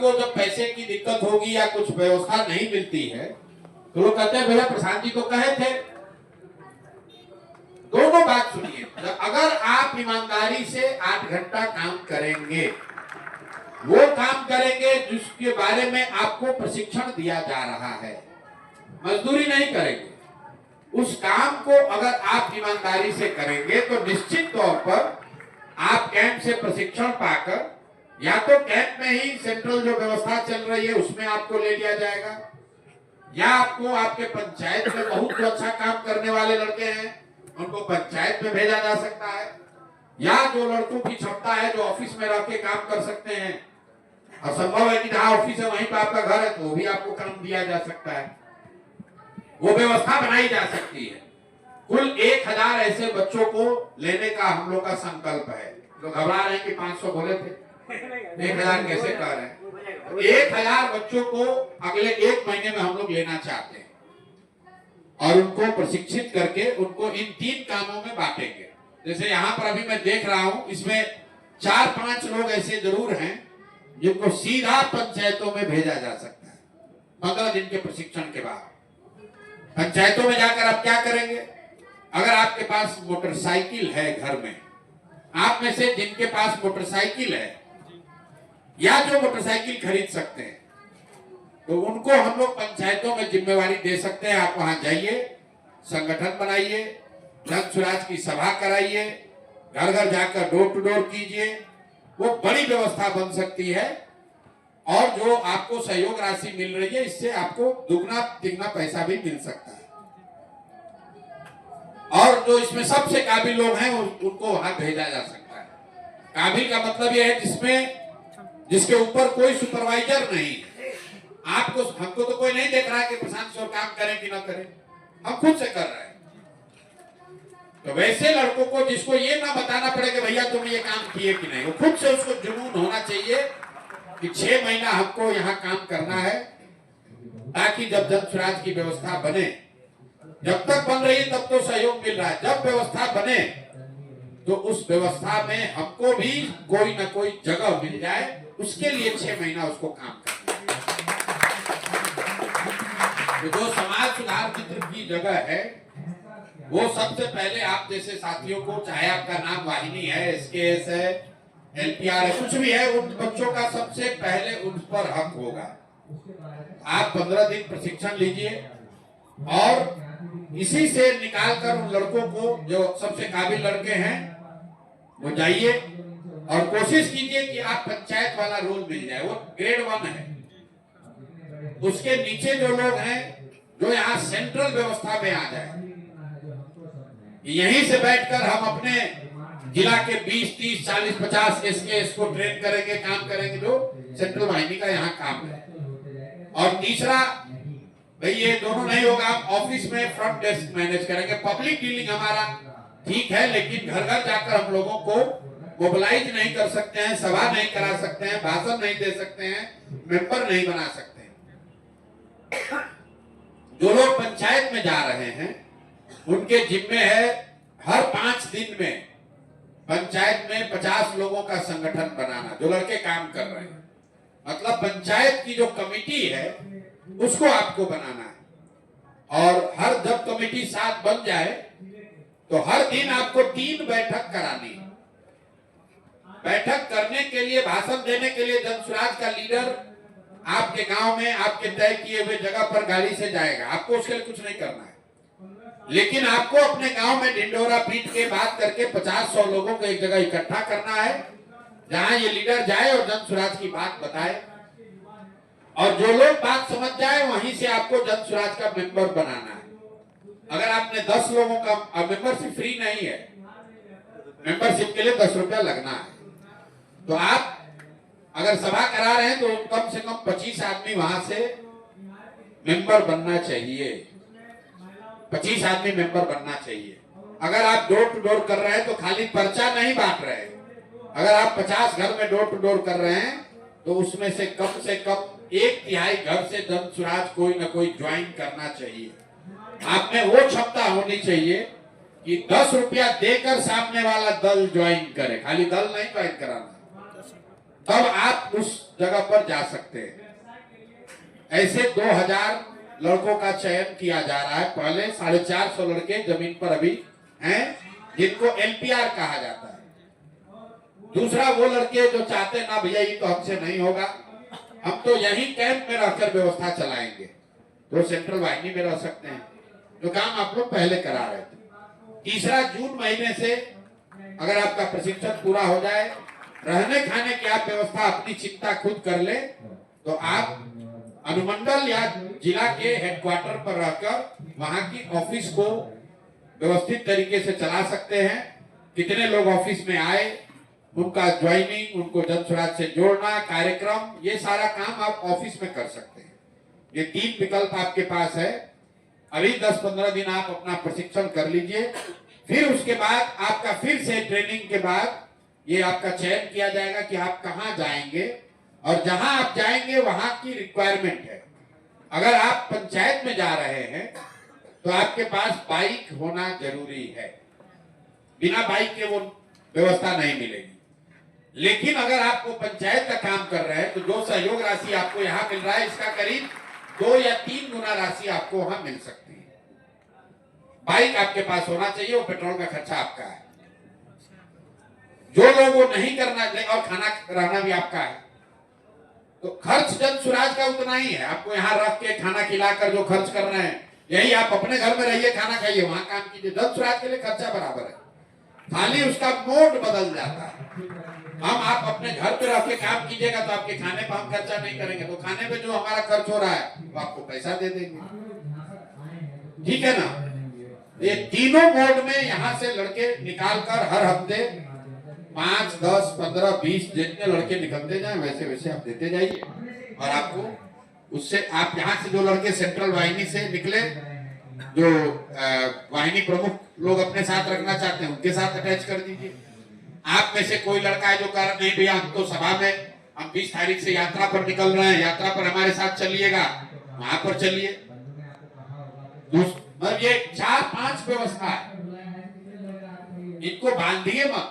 को जब पैसे की दिक्कत होगी या कुछ व्यवस्था नहीं मिलती है तो लोग कहते हैं भैया प्रशांत जी तो कहे थे। दोनों बात सुनिए, अगर आप ईमानदारी से 8 घंटा काम करेंगे, वो काम करेंगे जिसके बारे में आपको प्रशिक्षण दिया जा रहा है, मजदूरी नहीं करेंगे, उस काम को अगर आप ईमानदारी से करेंगे तो निश्चित तौर पर आप कैंप से प्रशिक्षण पाकर या तो कैंप में ही सेंट्रल जो व्यवस्था चल रही है उसमें आपको ले लिया जाएगा, या आपको आपके पंचायत में बहुत अच्छा काम करने वाले लड़के हैं उनको पंचायत में भेजा जा सकता है, या जो लड़कों की क्षमता है जो ऑफिस में रह के काम कर सकते हैं, असंभव है कि जहां ऑफिस है वहीं पर आपका घर है तो भी आपको काम दिया जा सकता है, वो व्यवस्था बनाई जा सकती है। कुल 1000 ऐसे बच्चों को लेने का हम लोग का संकल्प है। लोग घबरा रहे हैं कि 500 बोले थे, 1000 कैसे कह रहे हैं? 1000 बच्चों को अगले 1 महीने में हम लोग लेना चाहते हैं और उनको प्रशिक्षित करके उनको इन 3 कामों में बांटेंगे। जैसे यहाँ पर अभी मैं देख रहा हूँ, इसमें 4-5 लोग ऐसे जरूर हैं जिनको सीधा पंचायतों में भेजा जा सकता है 15 दिन के प्रशिक्षण के बाद। पंचायतों में जाकर आप क्या करेंगे? अगर आपके पास मोटरसाइकिल है घर में, आप में से जिनके पास मोटरसाइकिल है या जो मोटरसाइकिल खरीद सकते हैं तो उनको हम लोग पंचायतों में जिम्मेवारी दे सकते हैं। आप वहां जाइए, संगठन बनाइए, जन सुराज की सभा कराइए, घर घर जाकर डोर टू डोर कीजिए, वो बड़ी व्यवस्था बन सकती है। और जो आपको सहयोग राशि मिल रही है इससे आपको दुगना तिगना पैसा भी मिल सकता है। और जो इसमें सबसे काबिल लोग हैं उनको वहां भेजा जा सकता है। काबिल का मतलब यह है जिसके ऊपर कोई सुपरवाइजर नहीं है। आपको हमको तो कोई नहीं देख रहा है कि प्रशांत सर काम करें कि ना करें, हम खुद से कर रहे हैं। तो वैसे लड़कों को जिसको ये ना बताना पड़े कि भैया तुम ये काम किए कि नहीं, वो खुद से उसको जुनून होना चाहिए कि 6 महीना हमको यहाँ काम करना है, ताकि जब जन सुराज की व्यवस्था बने, जब तक बन रही है तब तो सहयोग मिल रहा है, जब व्यवस्था बने तो उस व्यवस्था में हमको भी कोई ना कोई जगह मिल जाए, उसके लिए 6 महीना उसको काम करना है। तो जो समाज सुधार मित्र की जगह है वो सबसे पहले आप जैसे साथियों को, चाहे आपका नाम वाहिनी है, एसकेएस है, एलपीआर है, कुछ भी है, उन बच्चों का सबसे पहले उन पर हक होगा। आप 15 दिन प्रशिक्षण लीजिए और इसी से निकालकर उन लड़कों को, जो सबसे काबिल लड़के हैं, वो जाइए और कोशिश कीजिए कि आप पंचायत वाला रोल मिल जाए। वो ग्रेड 1 है। उसके नीचे जो लोग हैं जो यहाँ सेंट्रल व्यवस्था में आ जाए, यहीं से बैठकर हम अपने जिला के 20, 30, 40, 50 एसकेएस को ट्रेन करेंगे, काम करेंगे, जो सेंट्रल वाहिनी का यहाँ काम है। और तीसरा, भाई ये दोनों नहीं होगा, हम ऑफिस में फ्रंट डेस्क मैनेज करेंगे। पब्लिक डीलिंग हमारा ठीक है, लेकिन घर घर जाकर हम लोगों को मोबिलाइज नहीं कर सकते हैं, सभा नहीं करा सकते हैं, भाषण नहीं दे सकते हैं, मेंबर नहीं बना सकते हैं। जो लोग पंचायत में जा रहे हैं उनके जिम्मे है हर 5 दिन में पंचायत में 50 लोगों का संगठन बनाना, जो लड़के काम कर रहे हैं। मतलब पंचायत की जो कमेटी है उसको आपको बनाना है। और हर जब कमेटी 7 बन जाए तो हर दिन आपको 3 बैठक करानी है। बैठक करने के लिए, भाषण देने के लिए जन सुराज का लीडर आपके गांव में आपके तय किए हुए जगह पर गाड़ी से जाएगा, आपको उसके लिए कुछ नहीं करना है। लेकिन आपको अपने गांव में ढिंडोरा पीट के बात करके 50-100 लोगों को एक जगह इकट्ठा करना है, जहां ये लीडर जाए और जन सुराज की बात बताए, और जो लोग बात समझ जाए वहीं से आपको जन सुराज का मेंबर बनाना है। अगर आपने 10 लोगों का, मेंबरशिप फ्री नहीं है, मेंबरशिप के लिए 10 रुपया लगना है। तो आप अगर सभा करा रहे हैं तो कम से कम 25 आदमी वहां से मेंबर बनना चाहिए। 25 आदमी मेंबर बनना चाहिए। अगर आप डोर टू डोर कर रहे हैं तो खाली पर्चा नहीं बांट रहे हैं। अगर आप 50 घर में डोर टू डोर कर रहे हैं तो उसमें से कम 1/3 घर से जन सुराज कोई ना कोई ज्वाइन करना चाहिए। आप में वो क्षमता होनी चाहिए कि 10 रुपया देकर सामने वाला दल ज्वाइन करे। खाली दल नहीं ज्वाइन कराना, तब आप उस जगह पर जा सकते हैं। ऐसे 2000 लड़कों का चयन किया जा रहा है। पहले 450 लड़के जमीन पर अभी हैं जिनको LPR कहा जाता है। दूसरा वो लड़के जो चाहते ना भैया ये तो हमसे नहीं होगा, हम तो यही कैंप में रहकर व्यवस्था चलाएंगे, तो सेंट्रल वाहिनी में रह सकते हैं, जो काम आप लोग पहले करा रहे थे। तीसरा, जून महीने से अगर आपका प्रशिक्षण पूरा हो जाए, रहने खाने की आप व्यवस्था अपनी चिंता खुद कर ले, तो आप अनुमंडल या जिला के हेडक्वार्टर पर रहकर वहां की ऑफिस को व्यवस्थित तरीके से चला सकते हैं। कितने लोग ऑफिस में आए, उनका ज्वाइनिंग, उनको जन स्वराज से जोड़ना, कार्यक्रम, ये सारा काम आप ऑफिस में कर सकते हैं। ये 3 विकल्प आपके पास है। अभी 10-15 दिन आप अपना प्रशिक्षण कर लीजिए, फिर उसके बाद आपका फिर से ट्रेनिंग के बाद ये आपका चयन किया जाएगा कि आप कहाँ जाएंगे, और जहां आप जाएंगे वहां की रिक्वायरमेंट है। अगर आप पंचायत में जा रहे हैं तो आपके पास बाइक होना जरूरी है, बिना बाइक के वो व्यवस्था नहीं मिलेगी। लेकिन अगर आपको पंचायत का काम कर रहे हैं तो जो सहयोग राशि आपको यहाँ मिल रहा है, इसका करीब 2 या 3 गुना राशि आपको वहां मिल सकती है। बाइक आपके पास होना चाहिए, वो पेट्रोल का खर्चा आपका है। जो लोग वो नहीं करना चाहिए, और खाना रहना भी आपका है, तो खर्च जन स्वराज का उतना ही है। आपको यहाँ रख के खाना खिलाकर जो खर्च कर रहे हैं, यही आप अपने घर में रहिए, खाना खाइए, वहां काम कीजिए, जन स्वराज के लिए खर्चा बराबर है, खाली उसका मोड बदल जाता है। हम आप अपने घर पे रह के काम कीजिएगा तो आपके खाने पर हम खर्चा नहीं करेंगे, तो खाने पे जो हमारा खर्च हो रहा है वो आपको पैसा दे देंगे, ठीक है ना। ये तीनों मोड में यहाँ से लड़के निकाल कर हर हफ्ते 5, 10, 15, 20 जितने लड़के निकलते जाए वैसे वैसे आप देते जाइए, और आपको उससे आप यहाँ से जो लड़के सेंट्रल वाहिनी से निकले, जो वाहिनी प्रमुख लोग अपने साथ रखना चाहते हैं उनके साथ अटैच कर दीजिए। आप में से कोई लड़का है जो कह रहा नहीं भैया हम तो सभा में, हम 20 तारीख से यात्रा पर निकल रहे हैं, यात्रा पर हमारे साथ चलिएगा, वहां पर चलिए। मतलब ये 4-5 व्यवस्था है, इनको बांधिए मत।